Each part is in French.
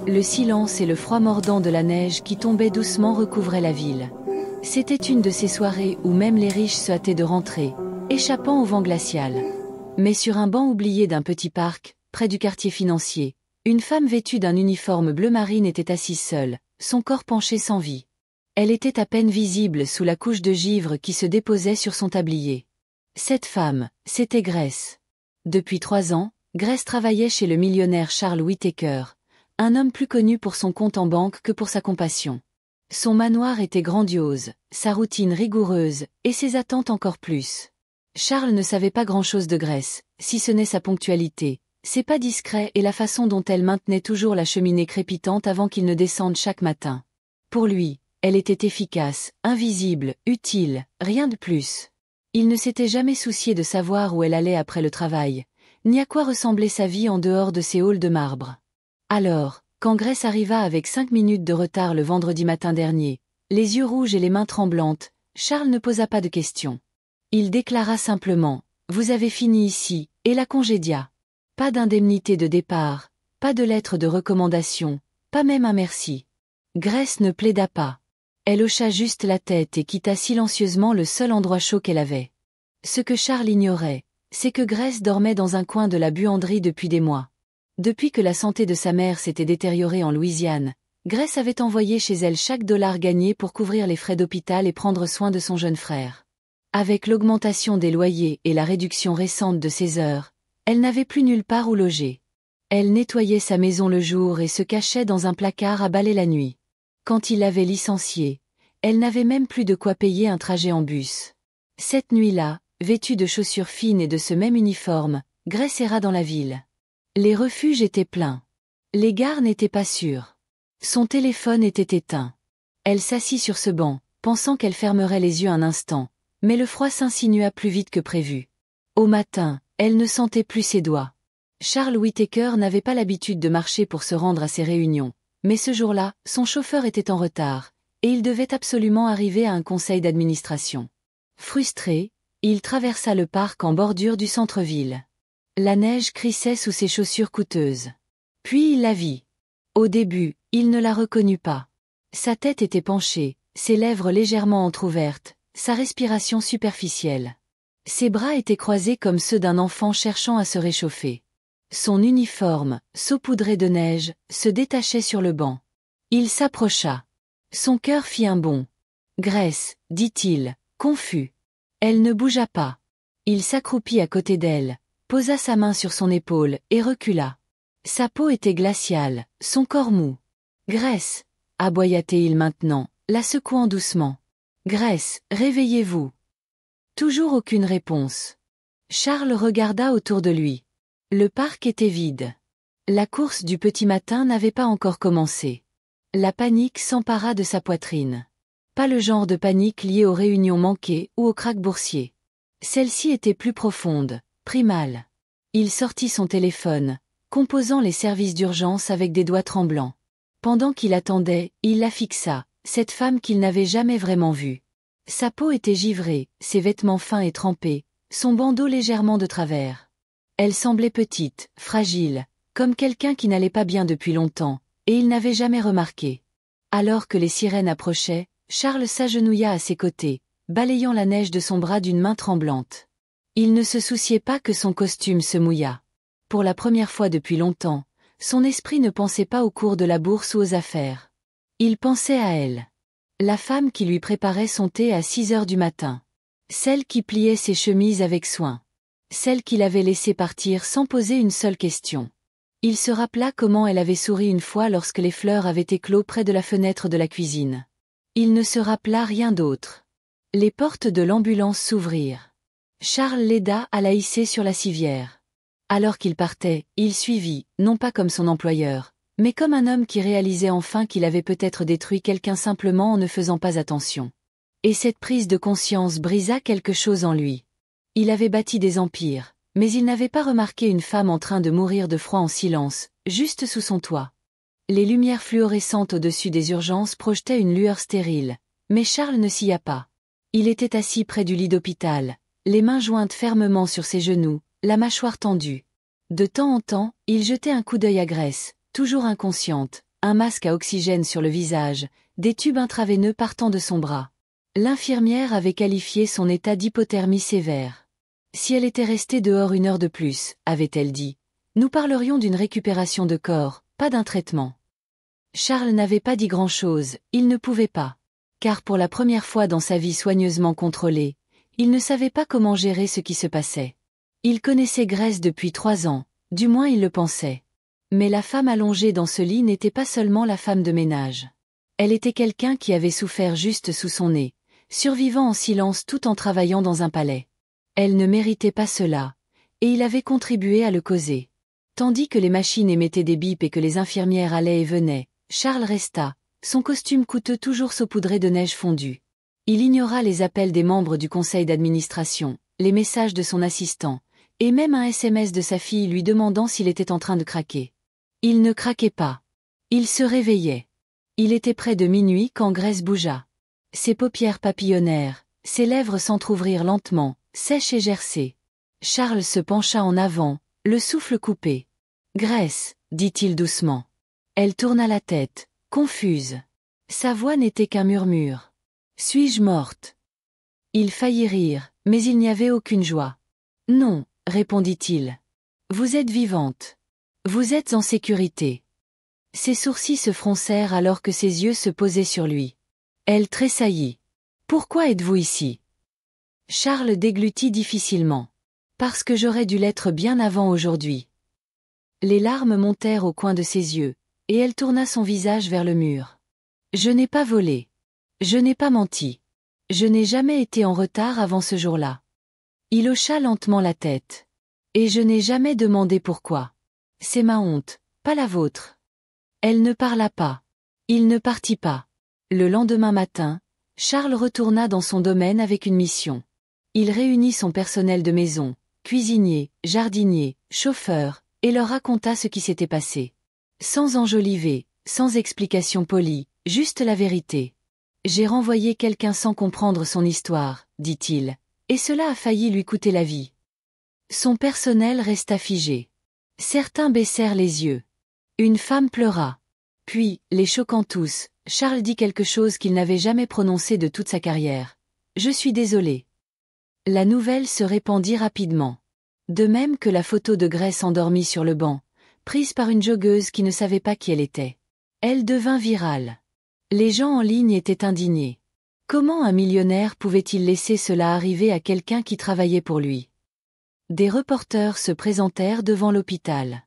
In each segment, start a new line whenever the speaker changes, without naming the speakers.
Le silence et le froid mordant de la neige qui tombait doucement recouvraient la ville. C'était une de ces soirées où même les riches se hâtaient de rentrer, échappant au vent glacial. Mais sur un banc oublié d'un petit parc, près du quartier financier, une femme vêtue d'un uniforme bleu marine était assise seule, son corps penché sans vie. Elle était à peine visible sous la couche de givre qui se déposait sur son tablier. Cette femme, c'était Grace. Depuis 3 ans, Grace travaillait chez le millionnaire Charles Whittaker, un homme plus connu pour son compte en banque que pour sa compassion. Son manoir était grandiose, sa routine rigoureuse, et ses attentes encore plus. Charles ne savait pas grand-chose de Grace, si ce n'est sa ponctualité, ses pas discrets et la façon dont elle maintenait toujours la cheminée crépitante avant qu'il ne descende chaque matin. Pour lui, elle était efficace, invisible, utile, rien de plus. Il ne s'était jamais soucié de savoir où elle allait après le travail, ni à quoi ressemblait sa vie en dehors de ses halls de marbre. Alors, quand Grace arriva avec 5 minutes de retard le vendredi matin dernier, les yeux rouges et les mains tremblantes, Charles ne posa pas de questions. Il déclara simplement « Vous avez fini ici » et la congédia. Pas d'indemnité de départ, pas de lettre de recommandation, pas même un merci. Grace ne plaida pas. Elle hocha juste la tête et quitta silencieusement le seul endroit chaud qu'elle avait. Ce que Charles ignorait, c'est que Grace dormait dans un coin de la buanderie depuis des mois. Depuis que la santé de sa mère s'était détériorée en Louisiane, Grace avait envoyé chez elle chaque dollar gagné pour couvrir les frais d'hôpital et prendre soin de son jeune frère. Avec l'augmentation des loyers et la réduction récente de ses heures, elle n'avait plus nulle part où loger. Elle nettoyait sa maison le jour et se cachait dans un placard à balai la nuit. Quand il l'avait licenciée, elle n'avait même plus de quoi payer un trajet en bus. Cette nuit-là, vêtue de chaussures fines et de ce même uniforme, Grace erra dans la ville. Les refuges étaient pleins. Les gares n'étaient pas sûres. Son téléphone était éteint. Elle s'assit sur ce banc, pensant qu'elle fermerait les yeux un instant, mais le froid s'insinua plus vite que prévu. Au matin, elle ne sentait plus ses doigts. Charles Whittaker n'avait pas l'habitude de marcher pour se rendre à ses réunions, mais ce jour-là, son chauffeur était en retard, et il devait absolument arriver à un conseil d'administration. Frustré, il traversa le parc en bordure du centre-ville. La neige crissait sous ses chaussures coûteuses. Puis il la vit. Au début, il ne la reconnut pas. Sa tête était penchée, ses lèvres légèrement entr'ouvertes, sa respiration superficielle. Ses bras étaient croisés comme ceux d'un enfant cherchant à se réchauffer. Son uniforme, saupoudré de neige, se détachait sur le banc. Il s'approcha. Son cœur fit un bond. « Grace », dit-il, confus. Elle ne bougea pas. Il s'accroupit à côté d'elle, posa sa main sur son épaule et recula. Sa peau était glaciale, son corps mou. « Grace », aboya-t-il maintenant, la secouant doucement. « Grace, réveillez-vous. » Toujours aucune réponse. Charles regarda autour de lui. Le parc était vide. La course du petit matin n'avait pas encore commencé. La panique s'empara de sa poitrine. Pas le genre de panique liée aux réunions manquées ou au krach boursier. Celle-ci était plus profonde, primale. Il sortit son téléphone, composant les services d'urgence avec des doigts tremblants. Pendant qu'il attendait, il la fixa, cette femme qu'il n'avait jamais vraiment vue. Sa peau était givrée, ses vêtements fins et trempés, son bandeau légèrement de travers. Elle semblait petite, fragile, comme quelqu'un qui n'allait pas bien depuis longtemps, et il n'avait jamais remarqué. Alors que les sirènes approchaient, Charles s'agenouilla à ses côtés, balayant la neige de son bras d'une main tremblante. Il ne se souciait pas que son costume se mouillât. Pour la première fois depuis longtemps, son esprit ne pensait pas au cours de la bourse ou aux affaires. Il pensait à elle. La femme qui lui préparait son thé à 6 heures du matin. Celle qui pliait ses chemises avec soin. Celle qu'il avait laissé partir sans poser une seule question. Il se rappela comment elle avait souri une fois lorsque les fleurs avaient éclos près de la fenêtre de la cuisine. Il ne se rappela rien d'autre. Les portes de l'ambulance s'ouvrirent. Charles l'aida à la hisser sur la civière. Alors qu'il partait, il suivit, non pas comme son employeur, mais comme un homme qui réalisait enfin qu'il avait peut-être détruit quelqu'un simplement en ne faisant pas attention. Et cette prise de conscience brisa quelque chose en lui. Il avait bâti des empires, mais il n'avait pas remarqué une femme en train de mourir de froid en silence, juste sous son toit. Les lumières fluorescentes au-dessus des urgences projetaient une lueur stérile, mais Charles ne s'y a pas. Il était assis près du lit d'hôpital, les mains jointes fermement sur ses genoux, la mâchoire tendue. De temps en temps, il jetait un coup d'œil à Grace, toujours inconsciente, un masque à oxygène sur le visage, des tubes intraveineux partant de son bras. L'infirmière avait qualifié son état d'hypothermie sévère. Si elle était restée dehors 1 heure de plus, avait-elle dit, nous parlerions d'une récupération de corps, pas d'un traitement. Charles n'avait pas dit grand-chose, il ne pouvait pas. Car pour la première fois dans sa vie soigneusement contrôlée, il ne savait pas comment gérer ce qui se passait. Il connaissait Grace depuis 3 ans, du moins il le pensait. Mais la femme allongée dans ce lit n'était pas seulement la femme de ménage. Elle était quelqu'un qui avait souffert juste sous son nez, survivant en silence tout en travaillant dans un palais. Elle ne méritait pas cela, et il avait contribué à le causer. Tandis que les machines émettaient des bips et que les infirmières allaient et venaient, Charles resta, son costume coûteux toujours saupoudré de neige fondue. Il ignora les appels des membres du conseil d'administration, les messages de son assistant, et même un SMS de sa fille lui demandant s'il était en train de craquer. Il ne craquait pas. Il se réveillait. Il était près de minuit quand Grace bougea. Ses paupières papillonnèrent, ses lèvres s'entr'ouvrirent lentement, sèches et gercées. Charles se pencha en avant, le souffle coupé. « Grace, dit-il doucement. » Elle tourna la tête, confuse. Sa voix n'était qu'un murmure. « Suis-je morte ?» Il faillit rire, mais il n'y avait aucune joie. « Non, » répondit-il. « Vous êtes vivante. Vous êtes en sécurité. » Ses sourcils se froncèrent alors que ses yeux se posaient sur lui. Elle tressaillit. « Pourquoi êtes-vous ici ?» Charles déglutit difficilement. « Parce que j'aurais dû l'être bien avant aujourd'hui. » Les larmes montèrent au coin de ses yeux, et elle tourna son visage vers le mur. « Je n'ai pas volé. Je n'ai pas menti. Je n'ai jamais été en retard avant ce jour-là. » Il hocha lentement la tête. « Et je n'ai jamais demandé pourquoi. C'est ma honte, pas la vôtre. » Elle ne parla pas. Il ne partit pas. Le lendemain matin, Charles retourna dans son domaine avec une mission. Il réunit son personnel de maison, cuisinier, jardinier, chauffeur, et leur raconta ce qui s'était passé. Sans enjoliver, sans explication polie, juste la vérité. « J'ai renvoyé quelqu'un sans comprendre son histoire, dit-il, et cela a failli lui coûter la vie. » Son personnel resta figé. Certains baissèrent les yeux. Une femme pleura. Puis, les choquant tous, Charles dit quelque chose qu'il n'avait jamais prononcé de toute sa carrière. « Je suis désolé. » La nouvelle se répandit rapidement. De même que la photo de Grace endormie sur le banc, prise par une joggeuse qui ne savait pas qui elle était. Elle devint virale. Les gens en ligne étaient indignés. Comment un millionnaire pouvait-il laisser cela arriver à quelqu'un qui travaillait pour lui? Des reporters se présentèrent devant l'hôpital.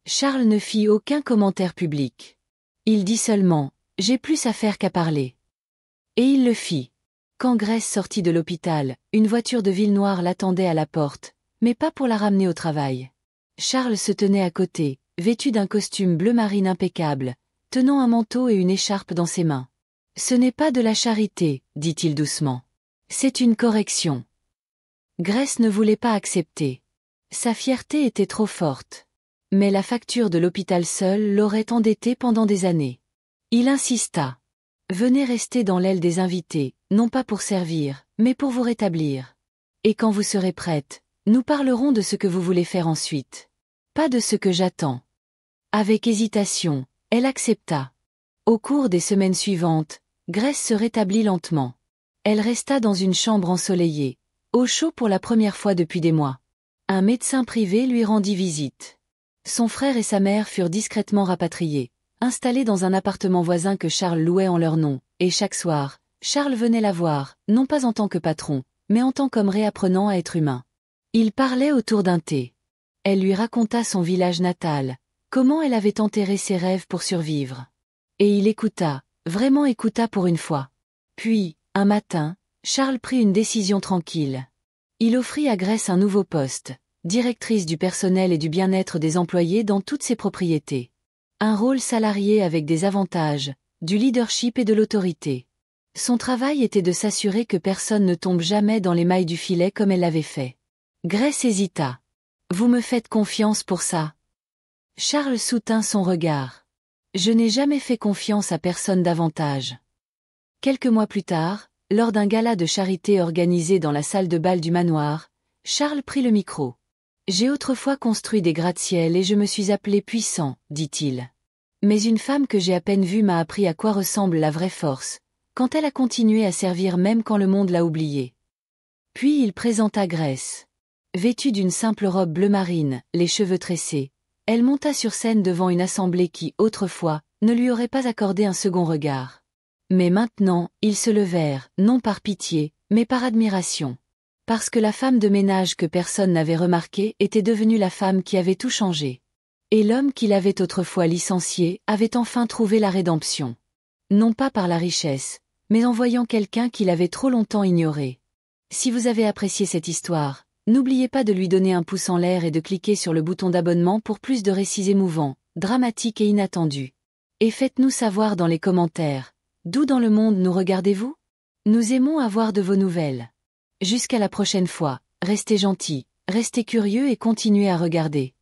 Charles ne fit aucun commentaire public. Il dit seulement « J'ai plus à faire qu'à parler ». Et il le fit. Quand Grace sortit de l'hôpital, une voiture de ville noire l'attendait à la porte, mais pas pour la ramener au travail. Charles se tenait à côté, vêtu d'un costume bleu marine impeccable, tenant un manteau et une écharpe dans ses mains. « Ce n'est pas de la charité, dit-il doucement. C'est une correction. » Grace ne voulait pas accepter. Sa fierté était trop forte. Mais la facture de l'hôpital seule l'aurait endetté pendant des années. Il insista. « Venez rester dans l'aile des invités, non pas pour servir, mais pour vous rétablir. Et quand vous serez prête, nous parlerons de ce que vous voulez faire ensuite. Pas de ce que j'attends. » Avec hésitation, elle accepta. Au cours des semaines suivantes, Grace se rétablit lentement. Elle resta dans une chambre ensoleillée, au chaud pour la première fois depuis des mois. Un médecin privé lui rendit visite. Son frère et sa mère furent discrètement rapatriés, installés dans un appartement voisin que Charles louait en leur nom, et chaque soir, Charles venait la voir, non pas en tant que patron, mais en tant qu'homme réapprenant à être humain. Ils parlaient autour d'un thé. Elle lui raconta son village natal, comment elle avait enterré ses rêves pour survivre. Et il écouta, vraiment écouta pour une fois. Puis, un matin, Charles prit une décision tranquille. Il offrit à Grace un nouveau poste, directrice du personnel et du bien-être des employés dans toutes ses propriétés. Un rôle salarié avec des avantages, du leadership et de l'autorité. Son travail était de s'assurer que personne ne tombe jamais dans les mailles du filet comme elle l'avait fait. Grace hésita. « Vous me faites confiance pour ça ?» Charles soutint son regard. « Je n'ai jamais fait confiance à personne davantage. » Quelques mois plus tard, lors d'un gala de charité organisé dans la salle de bal du manoir, Charles prit le micro. « J'ai autrefois construit des gratte-ciel et je me suis appelé puissant, dit-il. Mais une femme que j'ai à peine vue m'a appris à quoi ressemble la vraie force, quand elle a continué à servir même quand le monde l'a oubliée. Puis il présenta Grace. Vêtue d'une simple robe bleu marine, les cheveux tressés, elle monta sur scène devant une assemblée qui, autrefois, ne lui aurait pas accordé un second regard. Mais maintenant, ils se levèrent, non par pitié, mais par admiration. Parce que la femme de ménage que personne n'avait remarquée était devenue la femme qui avait tout changé. Et l'homme qui l'avait autrefois licencié avait enfin trouvé la rédemption. Non pas par la richesse, mais en voyant quelqu'un qu'il avait trop longtemps ignoré. Si vous avez apprécié cette histoire, n'oubliez pas de lui donner un pouce en l'air et de cliquer sur le bouton d'abonnement pour plus de récits émouvants, dramatiques et inattendus. Et faites-nous savoir dans les commentaires, d'où dans le monde nous regardez-vous? Nous aimons avoir de vos nouvelles. Jusqu'à la prochaine fois, restez gentils, restez curieux et continuez à regarder.